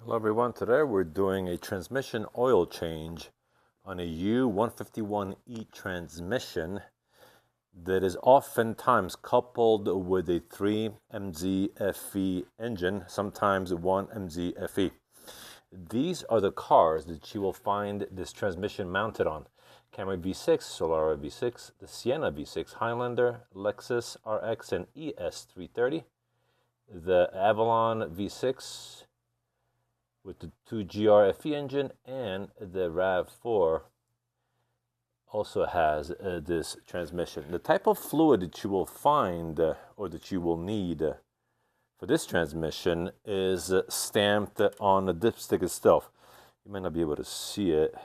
Hello everyone, today we're doing a transmission oil change on a U151E transmission that is oftentimes coupled with a 3MZ-FE engine, sometimes 1MZ-FE. These are the cars that you will find this transmission mounted on. Camry V6, Solara V6, the Sienna V6, Highlander, Lexus RX and ES330, the Avalon V6, with the 2GR-FE engine, and the RAV4 also has this transmission. The type of fluid that you will find or that you will need for this transmission is stamped on the dipstick itself. You might not be able to see it,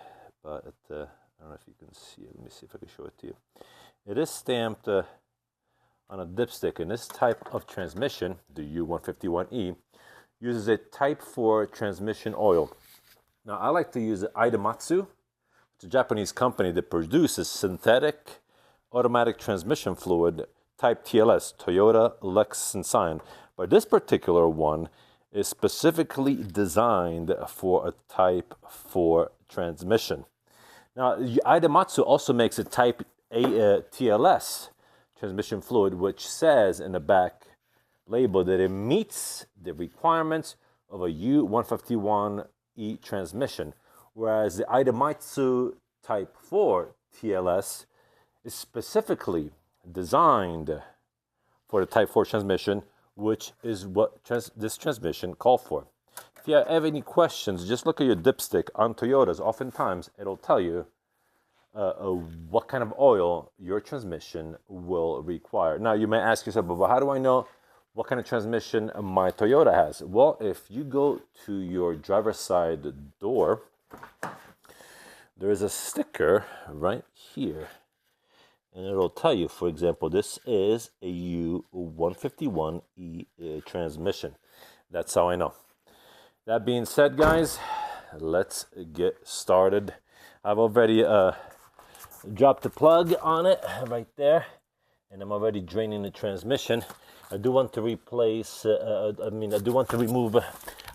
but I don't know if you can see it. Let me see if I can show it to you. It is stamped on a dipstick, and this type of transmission, the U151E, uses a Type 4 transmission oil. Now, I like to use Idematsu. It's a Japanese company that produces synthetic automatic transmission fluid Type TLS, Toyota, Lexus, and Scion. But this particular one is specifically designed for a Type 4 transmission. Now, Idematsu also makes a Type A TLS transmission fluid, which says in the back label that it meets the requirements of a U151E transmission, whereas the Idematsu Type 4 TLS is specifically designed for the Type 4 transmission, which is what this transmission called for. If you have any questions, just look at your dipstick on Toyotas. Oftentimes, it'll tell you what kind of oil your transmission will require. Now, you may ask yourself, but how do I know what kind of transmission my Toyota has? Well, if you go to your driver's side door, there is a sticker right here. And it'll tell you, for example, this is a U151E transmission. That's how I know. That being said, guys, let's get started. I've already dropped the plug on it right there, and I'm already draining the transmission. I do want to replace, I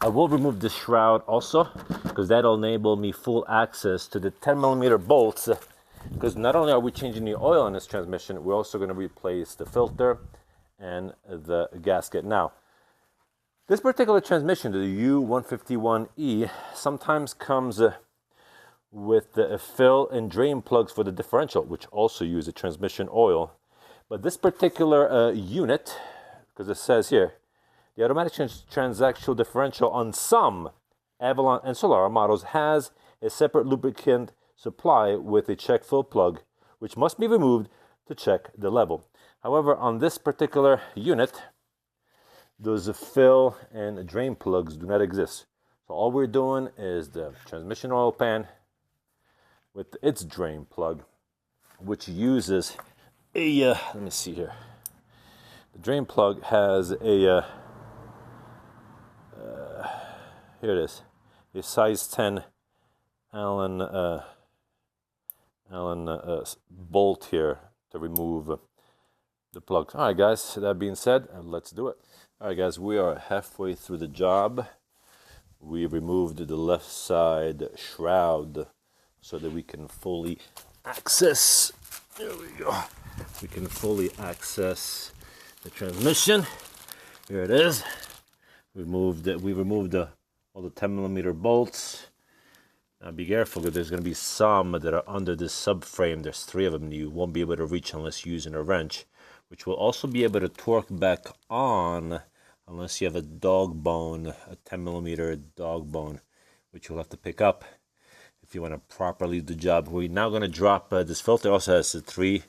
will remove the shroud also, because that'll enable me full access to the 10mm bolts, because not only are we changing the oil in this transmission, we're also going to replace the filter and the gasket. Now, this particular transmission, the U151E, sometimes comes with the fill and drain plugs for the differential, which also use a transmission oil. But this particular unit, because it says here, the automatic transaxle differential on some Avalon and Solara models has a separate lubricant supply with a check fill plug, which must be removed to check the level. However, on this particular unit, those fill and drain plugs do not exist. So all we're doing is the transmission oil pan with its drain plug, which uses a, let me see here. The drain plug has a, here it is, a size 10 Allen bolt here to remove the plug. All right, guys, that being said, let's do it. All right, guys, we are halfway through the job. We removed the left side shroud so that we can fully access, there we go. We can fully access the transmission. Here it is. We removed all the 10mm bolts. Now be careful, because there's going to be some that are under this subframe. There's 3 of them you won't be able to reach unless using a wrench, which will also be able to torque back on unless you have a dog bone, a 10mm dog bone, which you'll have to pick up if you want to properly do the job. We're now going to drop this filter. Also has the 3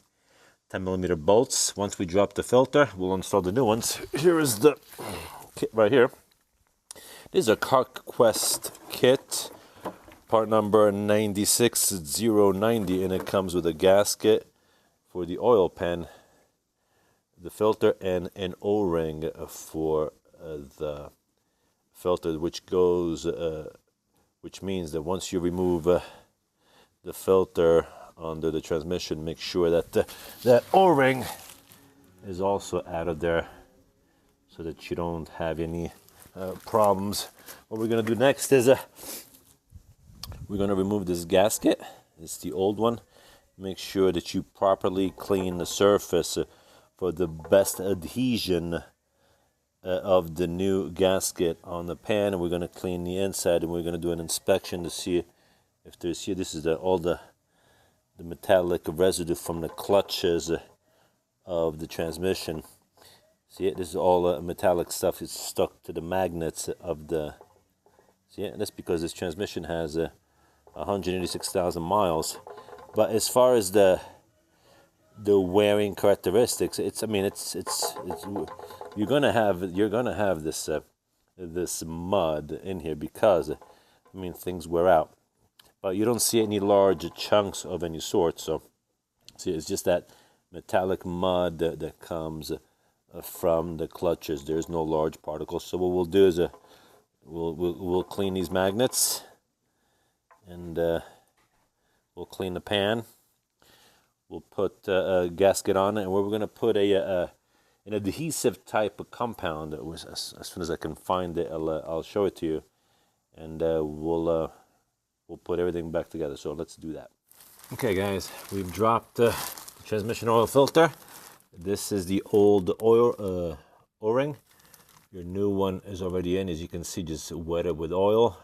10mm bolts. Once we drop the filter, we'll install the new ones. Here is the kit right here. This is a CarQuest kit, part number 96090, and it comes with a gasket for the oil pan, the filter, and an O-ring for the filter, which means that once you remove the filter under the transmission, make sure that that O-ring is also out of there, so that you don't have any problems. What we're going to do next is we're going to remove this gasket. It's the old one. Make sure that you properly clean the surface for the best adhesion of the new gasket on the pan. And we're going to clean the inside, and we're going to do an inspection to see if there's here. This is all the metallic residue from the clutches of the transmission. See it? This is all metallic stuff. It's stuck to the magnets of the. See it? That's because this transmission has 186,000 miles. But as far as the wearing characteristics, it's you're gonna have this this mud in here because things wear out. But you don't see any large chunks of any sort. So see, it's just that metallic mud that comes from the clutches. There's no large particles. So what we'll do is we'll clean these magnets, and we'll clean the pan. We'll put a gasket on it, and we're going to put an adhesive type of compound. As soon as I can find it, I'll show it to you, and we'll put everything back together. So let's do that. Okay, guys, we've dropped the transmission oil filter. This is the old oil O-ring. Your new one is already in, as you can see, just wet it with oil.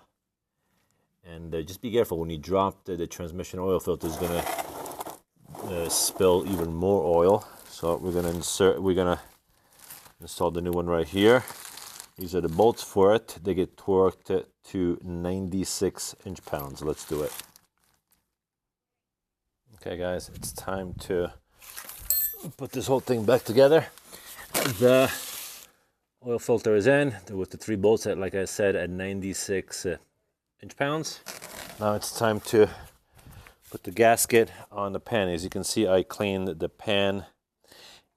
And just be careful when you drop the transmission oil filter. Is going to spill even more oil. So we're going to install the new one right here. These are the bolts for it. They get torqued to 96 inch-pounds. Let's do it. Okay, guys, it's time to put this whole thing back together. The oil filter is in with the 3 bolts at, like I said, at 96 inch-pounds. Now it's time to put the gasket on the pan. As you can see, I cleaned the pan,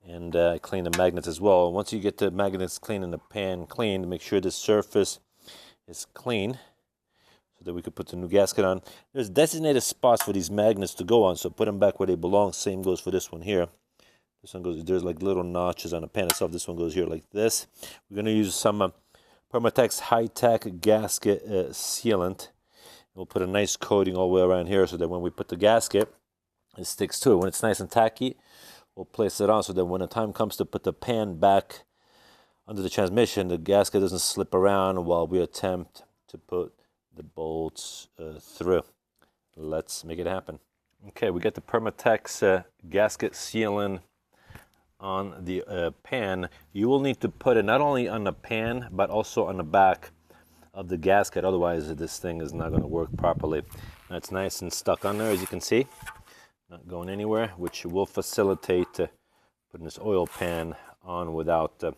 and I cleaned the magnets as well. Once you get the magnets clean and the pan cleaned, make sure the surface is clean so that we could put the new gasket on. There's designated spots for these magnets to go on, so put them back where they belong. Same goes for this one here. This one goes, there's like little notches on the pan itself. This one goes here like this. We're going to use some Permatex high-tech gasket sealant. We'll put a nice coating all the way around here so that when we put the gasket, it sticks to it. When it's nice and tacky, we'll place it on so that when the time comes to put the pan back under the transmission, the gasket doesn't slip around while we attempt to put the bolts through. Let's make it happen. Okay, we got the Permatex gasket sealant on the pan. You will need to put it not only on the pan but also on the back of the gasket, otherwise this thing is not going to work properly. Now it's nice and stuck on there, as you can see, not going anywhere, which will facilitate putting this oil pan on without the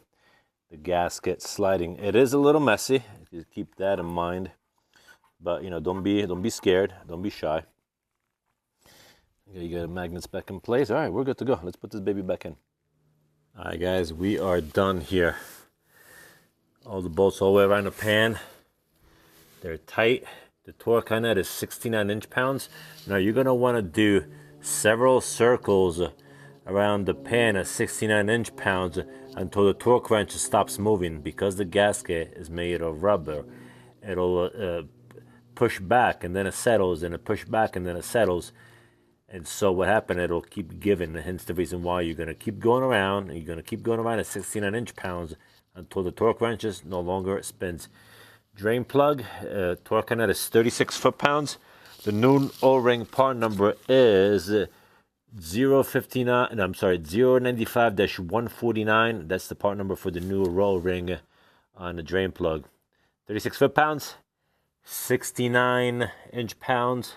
gasket sliding. It is a little messy, you keep that in mind, but don't be scared, don't be shy. Okay, you got the magnets back in place. All right, we're good to go. Let's put this baby back in. All right, guys, we are done here. All the bolts all the way around the pan. They're tight. The torque on that is 69 inch-pounds. Now you're going to want to do several circles around the pan at 69 inch-pounds until the torque wrench stops moving. Because the gasket is made of rubber, it'll push back and then it settles, and it push back and then it settles. And so what happened, it'll keep giving. Hence the reason why you're going to keep going around. You're going to keep going around at 69 inch-pounds until the torque wrench no longer spins. Drain plug, torque on that is 36 foot-pounds. The new O-ring part number is 095-149. That's the part number for the new O-ring on the drain plug. 36 foot-pounds, 69 inch-pounds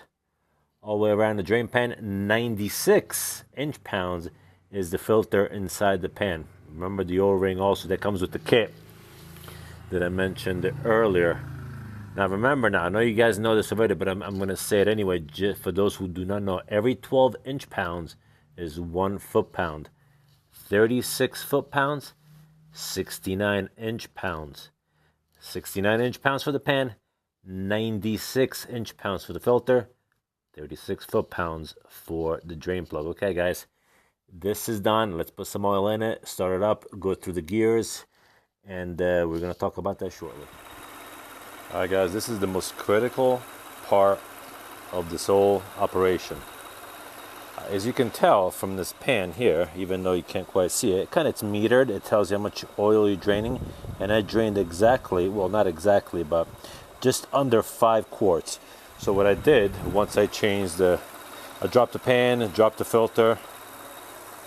all the way around the drain pan. 96 inch-pounds is the filter inside the pan. Remember the O-ring also that comes with the kit that I mentioned earlier. Now remember, I know you guys know this already, but I'm going to say it anyway, just for those who do not know. Every 12 inch-pounds is 1 foot-pound. 36 foot-pounds, 69 inch-pounds. 69 inch-pounds for the pan, 96 inch-pounds for the filter, 36 foot-pounds for the drain plug. Okay, guys, this is done. Let's put some oil in it, start it up, go through the gears, and we're going to talk about that shortly. All right, guys, this is the most critical part of this whole operation. As you can tell from this pan here, even though you can't quite see it, it's metered. It tells you how much oil you're draining, and I drained exactly, well, not exactly, but just under 5 quarts. So what I did, once I changed I dropped the pan, dropped the filter,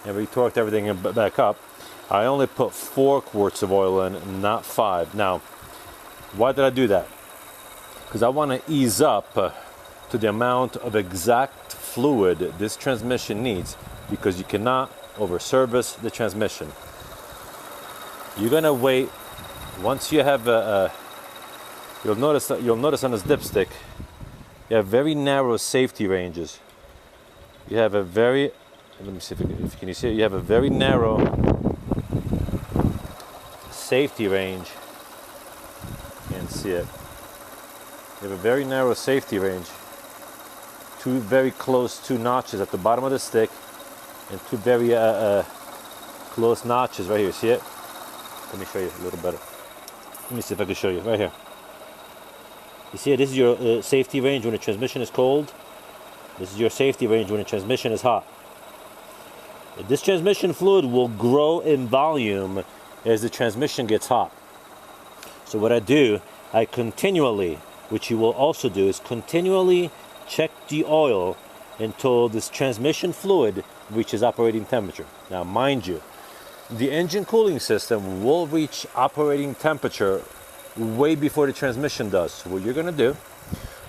and retorqued everything back up, I only put 4 quarts of oil in, not 5. Now, why did I do that? Because I want to ease up to the amount of exact fluid this transmission needs, because you cannot over service the transmission. You're gonna wait. Once you have you'll notice on this dipstick you have very narrow safety ranges. You have a very, let me see if can you see it? You have a very narrow safety range. You can see it. You have a very narrow safety range. 2 very close 2 notches at the bottom of the stick, and 2 very close notches right here. See it? Let me show you a little better. Let me see if I can show you right here. You see it? This is your safety range when the transmission is cold. This is your safety range when the transmission is hot. This transmission fluid will grow in volume as the transmission gets hot. So what I do, I continually, which you will also do, is continually check the oil until this transmission fluid reaches operating temperature. Now, mind you, the engine cooling system will reach operating temperature way before the transmission does. So what you're going to do,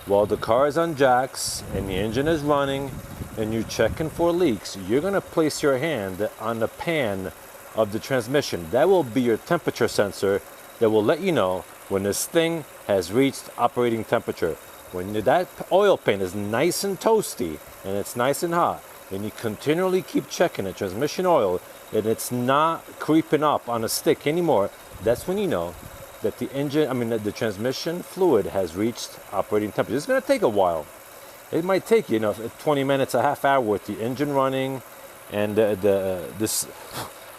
while the car is on jacks and the engine is running and you're checking for leaks, you're going to place your hand on the pan of the transmission. That will be your temperature sensor that will let you know when this thing has reached operating temperature. When that oil pan is nice and toasty and it's nice and hot, and you continually keep checking the transmission oil and it's not creeping up on a stick anymore, that's when you know that the transmission fluid has reached operating temperature. It's going to take a while. It might take you, 20 minutes, a half hour with the engine running and the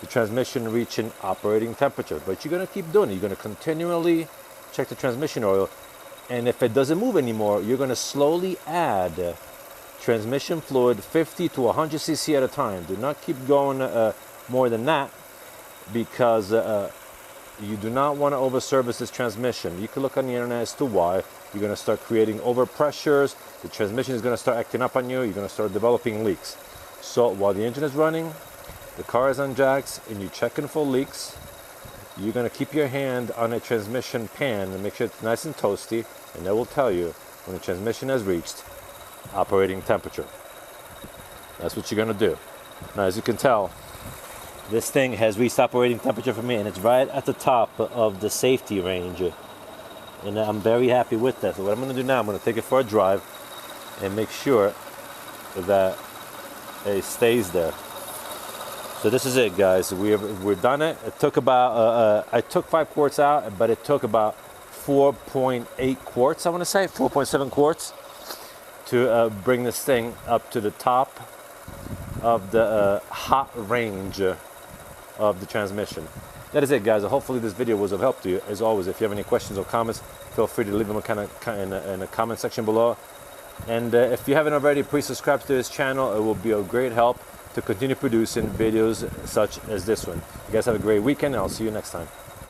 transmission reaching operating temperature. But you're going to keep doing it. You're going to continually check the transmission oil. And if it doesn't move anymore, you're going to slowly add transmission fluid 50 to 100 cc at a time. Do not keep going more than that, because you do not want to over-service this transmission. You can look on the internet as to why. You're going to start creating overpressures. The transmission is going to start acting up on you. You're going to start developing leaks. So while the engine is running, the car is on jacks, and you're checking for leaks, you're going to keep your hand on a transmission pan and make sure it's nice and toasty, and that will tell you when the transmission has reached operating temperature. That's what you're going to do. Now, as you can tell, this thing has reached operating temperature for me, and it's right at the top of the safety range. And I'm very happy with that. So what I'm going to do now, I'm going to take it for a drive and make sure that it stays there. So this is it, guys. We're done it. It took about, I took 5 quarts out, but it took about 4.8 quarts, I want to say, 4.7 quarts to bring this thing up to the top of the hot range of the transmission. That is it, guys. Hopefully this video was of help to you. As always, if you have any questions or comments, feel free to leave them in the comment section below. And if you haven't already, please subscribe to this channel. It will be a great help to continue producing videos such as this one. You guys have a great weekend, and I'll see you next time.